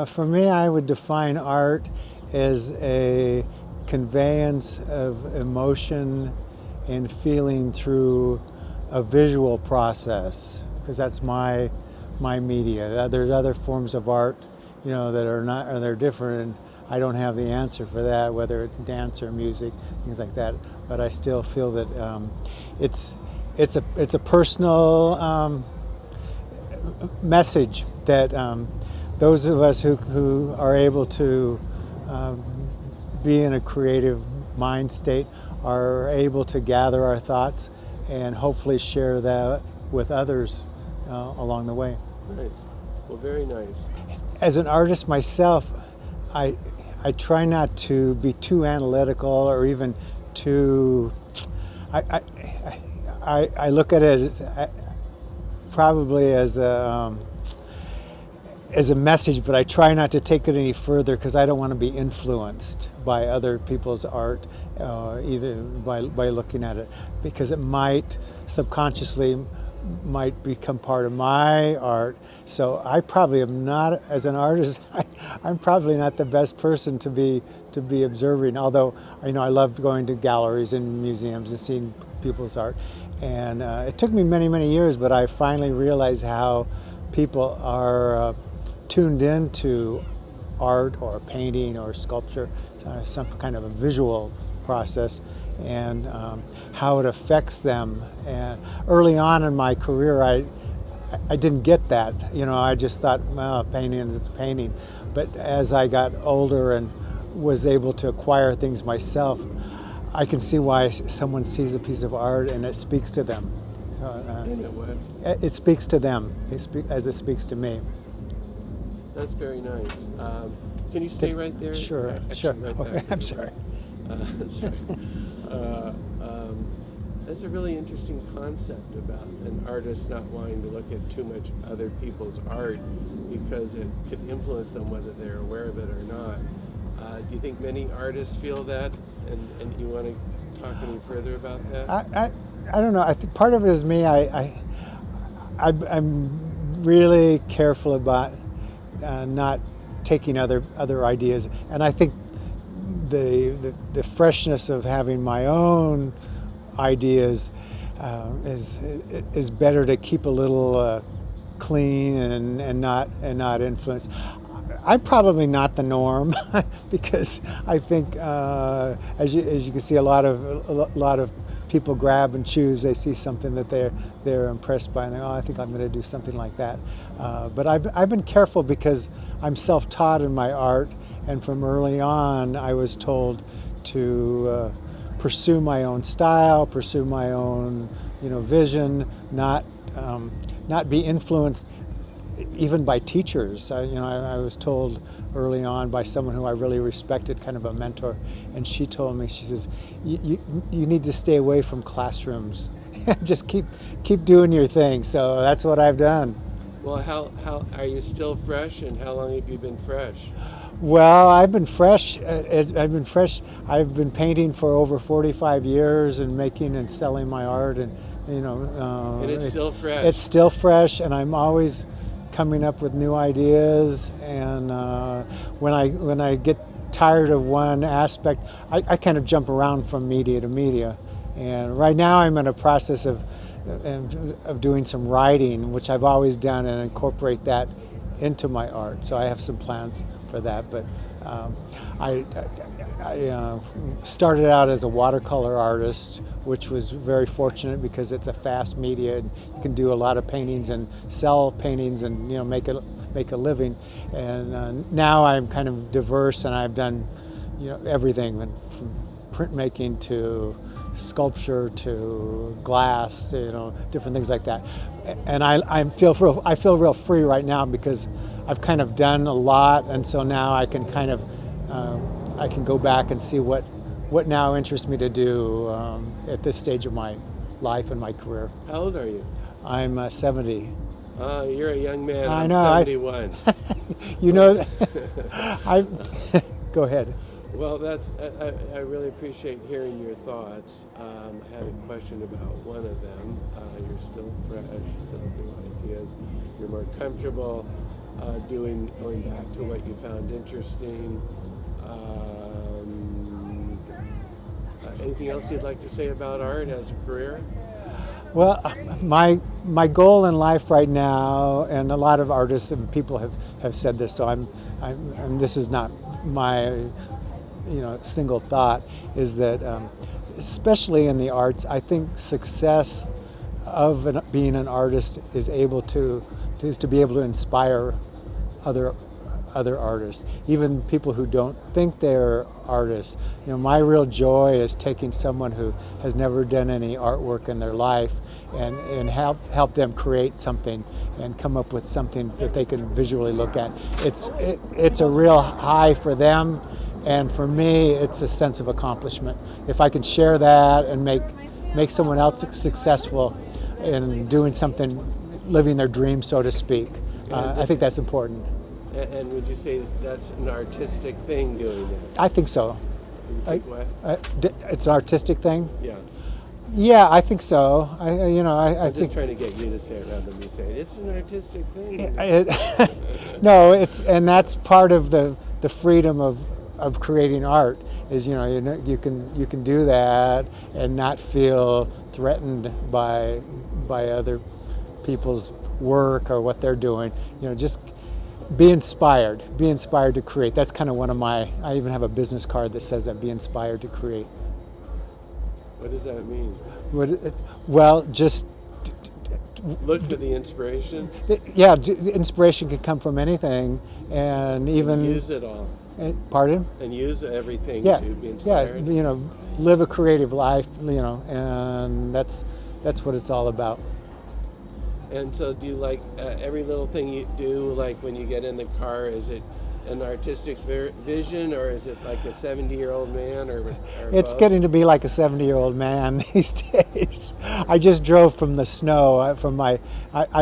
For me, I would define art as a conveyance of emotion and feeling through a visual process, because that's my media. There's other forms of art, that are not, or they're different. And I don't have the answer for that, whether it's dance or music, things like that. But I still feel that it's a personal message that those of us who are able to be in a creative mind state are able to gather our thoughts and hopefully share that with others along the way. Nice. Well, very nice. As an artist myself, I try not to be too analytical or even too. I look at it as probably as a message, but I try not to take it any further because I don't want to be influenced by other people's art, either by looking at it, because it might subconsciously might become part of my art. So I probably am not, as an artist, I'm probably not the best person to be observing. Although I love going to galleries and museums and seeing people's art. And it took me many years, but I finally realized how people are tuned into art or painting or sculpture, some kind of a visual process, and how it affects them. And early on in my career, I didn't get that. I just thought, well, painting is painting. But as I got older and was able to acquire things myself, I can see why someone sees a piece of art and it speaks to them. It speaks to them as it speaks to me. That's very nice. Can you stay right there? Sure. Right there. I'm sorry. Sorry. That's a really interesting concept about an artist not wanting to look at too much other people's art because it could influence them whether they're aware of it or not. Do you think many artists feel that? And you want to talk any further about that? I don't know. I think part of it is me. I'm really careful about not taking other ideas, and I think the freshness of having my own ideas is better to keep a little clean and not influence. I'm probably not the norm because I think as you can see, a lot of people grab and choose. They see something that they're impressed by, and they go, oh, I think I'm going to do something like that. But I've been careful because I'm self-taught in my art, and from early on I was told to pursue my own style, pursue my own vision, not be influenced even by teachers. I was told early on by someone who I really respected, kind of a mentor, and she told me, she says, you need to stay away from classrooms. Just keep doing your thing. So that's what I've done. Well, how are you still fresh, and how long have you been fresh? Well, I've been fresh. I've been painting for over 45 years and making and selling my art, and and it's still fresh. It's still fresh, and I'm always coming up with new ideas. And when I get tired of one aspect, I kind of jump around from media to media. And right now I'm in a process of doing some writing, which I've always done, and incorporate that into my art. So I have some plans for that. But I started out as a watercolor artist, which was very fortunate because it's a fast media, and you can do a lot of paintings and sell paintings and make a living. And now I'm kind of diverse, and I've done everything from printmaking to sculpture to glass, different things like that. And I feel real free right now because I've kind of done a lot, and so now I can kind of I can go back and see what now interests me to do at this stage of my life and my career. How old are you? I'm 70. You're a young man. I I'm know. 71. Go ahead. Well, I really appreciate hearing your thoughts. I had a question about one of them. You're still fresh, still new ideas. You're more comfortable going back to what you found interesting. Anything else you'd like to say about art as a career? Well, my goal in life right now, and a lot of artists and people have said this, so I'm this is not my single thought, is that especially in the arts, I think success of being an artist is to be able to inspire other artists, even people who don't think they're artists. My real joy is taking someone who has never done any artwork in their life and help them create something and come up with something that they can visually look at. It's a real high for them, and for me, it's a sense of accomplishment. If I can share that and make someone else successful in doing something, living their dream, so to speak, I think that's important. And would you say that's an artistic thing, doing that? I think so. You think what? It's an artistic thing? Yeah. Yeah, I think so. I I'm think just trying to get you to say it rather than me saying it. It's an artistic thing. no, and that's part of the freedom of creating art is you can do that and not feel threatened by other people's work or what they're doing. Just be inspired to create. That's kind of one of I even have a business card that says that, be inspired to create. What does that mean? Well, just look for the inspiration. Yeah, inspiration can come from anything, and even use it all. Pardon? And use everything Yeah, to be inspired. yeah. Live a creative life. And that's what it's all about. And so, do you like every little thing you do? Like when you get in the car, is it an artistic vision, or is it like a 70-year-old man, or It's both? getting to be like a 70-year-old man these days. I just drove from the snow. I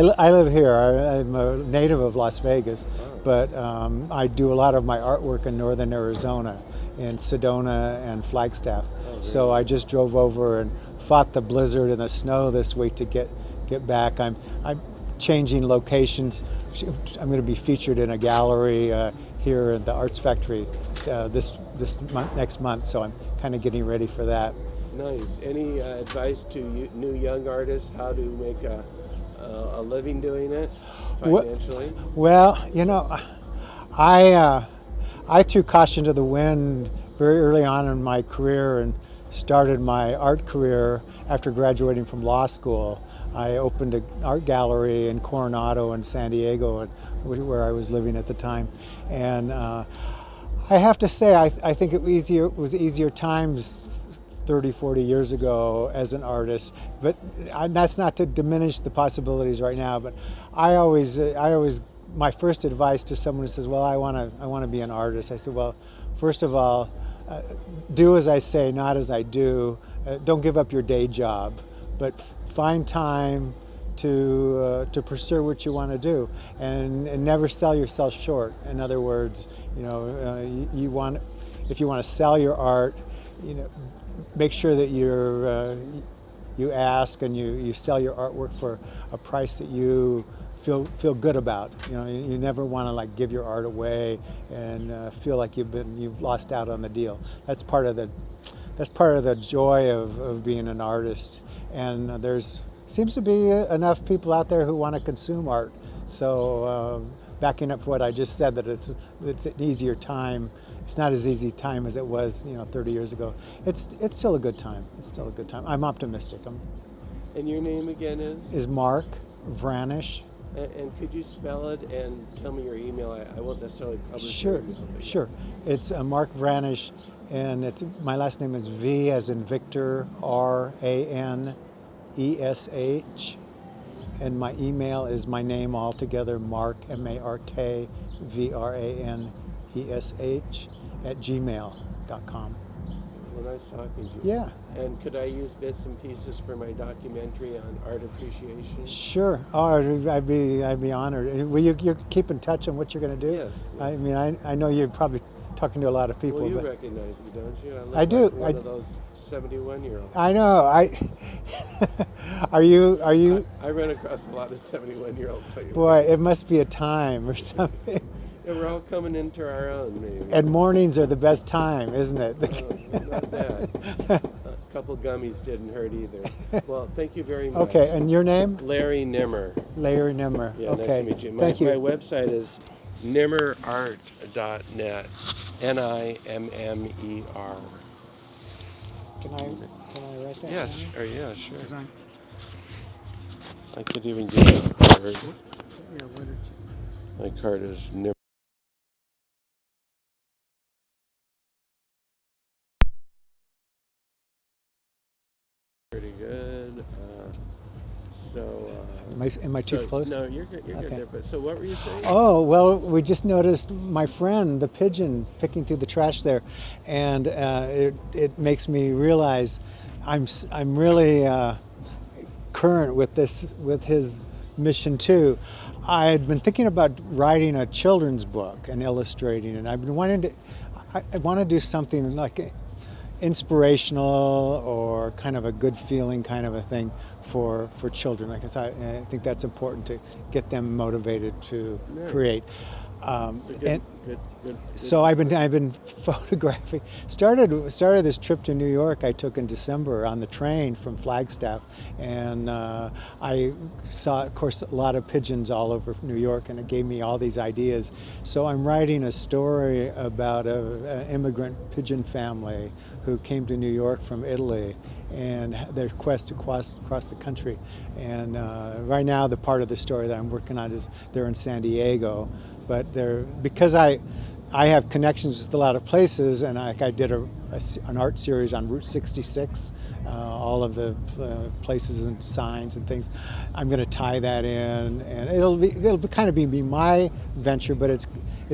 live here. I'm a native of Las Vegas, but I do a lot of my artwork in northern Arizona, in Sedona and Flagstaff. So I just drove over and fought the blizzard and the snow this week to get back. I'm changing locations. I'm going to be featured in a gallery here at the Arts Factory next month, so I'm kind of getting ready for that. Nice. Any advice to new young artists how to make a living doing it financially? Well, I threw caution to the wind very early on in my career and started my art career after graduating from law school. I opened an art gallery in Coronado and San Diego, where I was living at the time. And I have to say, I think it was easier times 30, 40 years ago as an artist. But that's not to diminish the possibilities right now. But I always, my first advice to someone who says, well, I want to be an artist, I said, well, first of all, do as I say, not as I do. Don't give up your day job, but find time to pursue what you want to do, and never sell yourself short. In other words, if you want to sell your art, make sure that you ask and you sell your artwork for a price that you feel good about. You never want to give your art away and feel like you've lost out on the deal. That's part of the joy of being an artist. And there's seems to be enough people out there who want to consume art. So backing up what I just said, that it's an easier time. It's not as easy time as it was 30 years ago. It's still a good time. It's still a good time. I'm optimistic. And your name again is Mark Vranesh. And could you spell it and tell me your email? I won't necessarily publish Sure, your email. sure. It's Mark Vranesh, and my last name is V as in Victor, Ranesh, and my email is my name all together, Mark, MarkVranesh @gmail.com. Well, nice talking to you. Yeah. And could I use bits and pieces for my documentary on art appreciation? Sure. Oh, I'd be honored. Will you keep in touch on what you're going to do? Yes. I mean, I know you probably talking to a lot of people. Well, you but recognize me, don't you? I do. Like one of those 71-year-olds. I know. Are you? I run across a lot of 71-year-olds. Boy, it must be a time or something. Yeah, we're all coming into our own, maybe. And mornings are the best time, isn't it? Oh, not bad. A couple gummies didn't hurt either. Well, thank you very much. Okay, and your name? Larry Nimmer. Larry Nimmer. Yeah, okay. nice to meet you. Thank you. My website is nimmerart.net. NIMMER. Can I write that? Yes, down? sure, yeah, sure. 'Cause I could even give you a card. yeah, what did you? My card is Nimmer. Pretty good. Am I too close? No, you're good. You're good Okay. there. But so, what were you saying? Oh, well, we just noticed my friend, the pigeon, picking through the trash there, and it makes me realize I'm really current with his mission too. I had been thinking about writing a children's book and illustrating it. I've been wanting to. I want to do something like inspirational or kind of a good feeling kind of a thing for children. Like I think that's important to get them motivated to create. Good. So I've been photographing. Started this trip to New York I took in December on the train from Flagstaff, and I saw, of course, a lot of pigeons all over New York, and it gave me all these ideas. So I'm writing a story about an immigrant pigeon family who came to New York from Italy, and their quest across the country. And right now, the part of the story that I'm working on is they're in San Diego. But because I have connections with a lot of places, and I did an art series on Route 66, all of the places and signs and things. I'm going to tie that in, and it'll kind of be my venture, but it's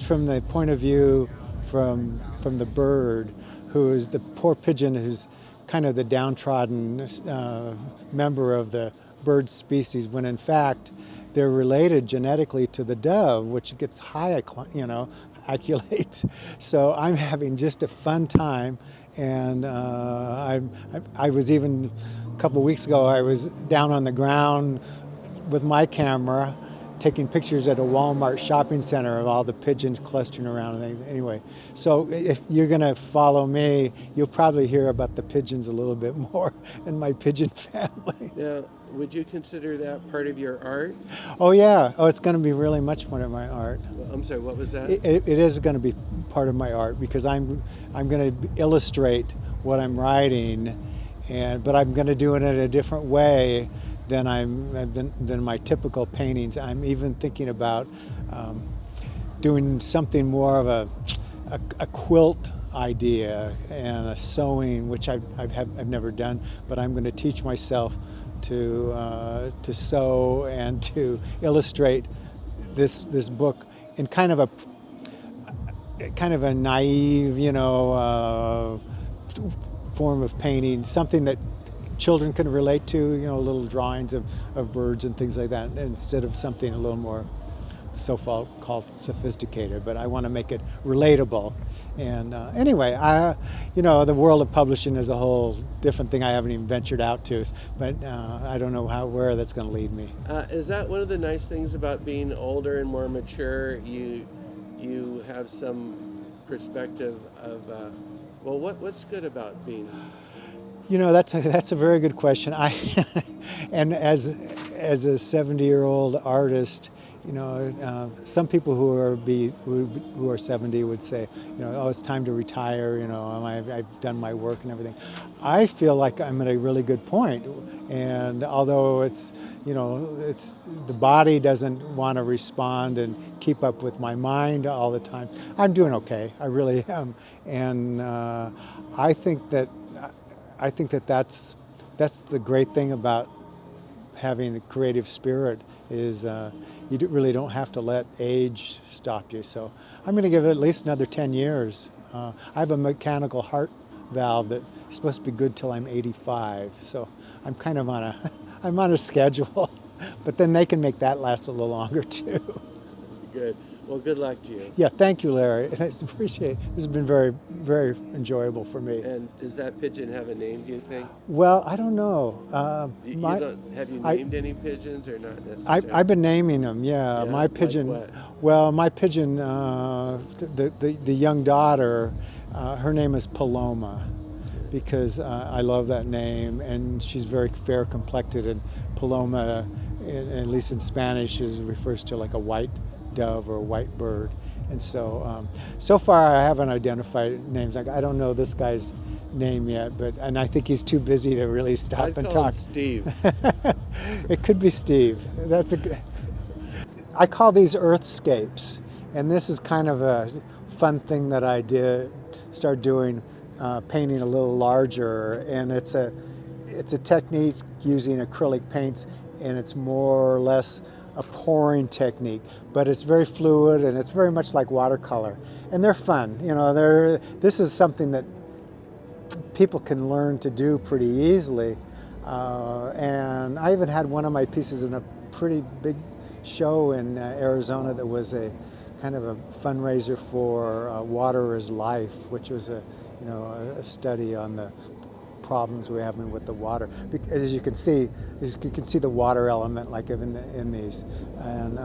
from the point of view from the bird, who is the poor pigeon, who's kind of the downtrodden member of the bird species, when in fact they're related genetically to the dove, which gets high, accolades. So I'm having just a fun time, and I was even a couple of weeks ago. I was down on the ground with my camera, taking pictures at a Walmart shopping center of all the pigeons clustering around. Anyway, so if you're going to follow me, you'll probably hear about the pigeons a little bit more in my pigeon family. Now, would you consider that part of your art? Oh yeah. Oh, it's going to be really much part of my art. Well, I'm sorry. What was that? It is going to be part of my art because I'm going to illustrate what I'm writing, but I'm going to do it in a different way than my typical paintings. I'm even thinking about doing something more of a quilt idea and a sewing, which I've never done, but I'm going to teach myself to sew and to illustrate this book in kind of a naive, form of painting, something that children can relate to, little drawings of birds and things like that, instead of something a little more so-called sophisticated. But I want to make it relatable. And anyway, the world of publishing is a whole different thing I haven't even ventured out to, but I don't know where that's going to lead me. Is that one of the nice things about being older and more mature? You have some perspective of, what's good about being? That's a very good question. And as a 70-year-old artist, some people who are 70 would say, oh, it's time to retire. I've done my work and everything. I feel like I'm at a really good point, and although it's the body doesn't want to respond and keep up with my mind all the time, I'm doing okay. I really am, and I think that's the great thing about having a creative spirit is you really don't have to let age stop you. So I'm going to give it at least another 10 years. I have a mechanical heart valve that's supposed to be good till I'm 85. So I'm kind of I'm on a schedule, but then they can make that last a little longer too. Good. Well, good luck to you. Yeah, thank you, Larry. I appreciate it. This has been very, very enjoyable for me. And does that pigeon have a name, do you think? Well, I don't know. Have you I- named any pigeons or not necessarily? I've been naming them. Yeah, Yeah, my like pigeon. what? Well, my pigeon, the young daughter, her name is Paloma, because I love that name, and she's very fair complected. And Paloma, at least in Spanish, refers to like a white dove or a white bird. And so, so far I haven't identified names. Like I don't know this guy's name yet, and I think he's too busy to really stop I'd and call him talk. Steve. It could be Steve. That's a good. I call these earthscapes, and this is kind of a fun thing that I start doing, painting a little larger, and it's a technique using acrylic paints, and it's more or less a pouring technique, but it's very fluid and it's very much like watercolor, and they're fun. You know, this is something that people can learn to do pretty easily, and I even had one of my pieces in a pretty big show in Arizona that was a kind of a fundraiser for Water is Life, which was a study on the problems we're having with the water. As you can see the water element like in these, and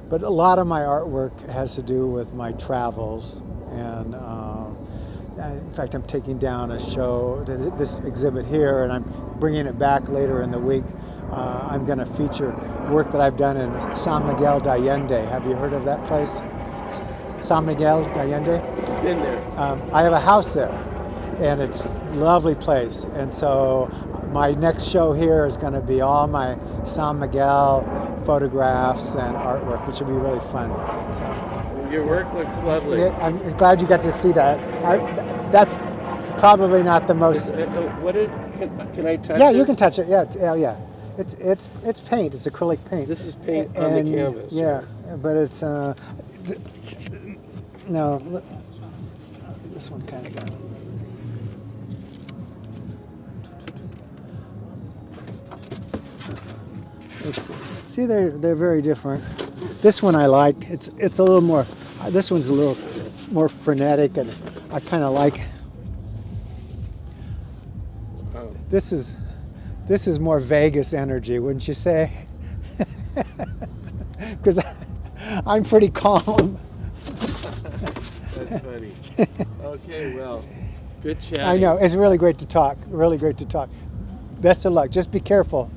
but a lot of my artwork has to do with my travels, and in fact I'm taking down a show, this exhibit here, and I'm bringing it back later in the week. I'm going to feature work that I've done in San Miguel de Allende. Have you heard of that place? San Miguel de Allende? Been there. I have a house there, and it's a lovely place. And so my next show here is going to be all my San Miguel photographs and artwork, which will be really fun. So Your work looks lovely. I'm glad you got to see that. That's probably not the most. What is? Can I touch it? Yeah, you can touch it. Yeah. It's paint. It's acrylic paint. This is paint on the canvas. Yeah, right? but it's no. This one kind of got. See, they're very different. This one I like. It's a little more. This one's a little more frenetic, and I kind of like. Oh. This is more Vegas energy, wouldn't you say? Because I'm pretty calm. That's funny. Okay, well, good chat. I know, it's really great to talk. Really great to talk. Best of luck. Just be careful.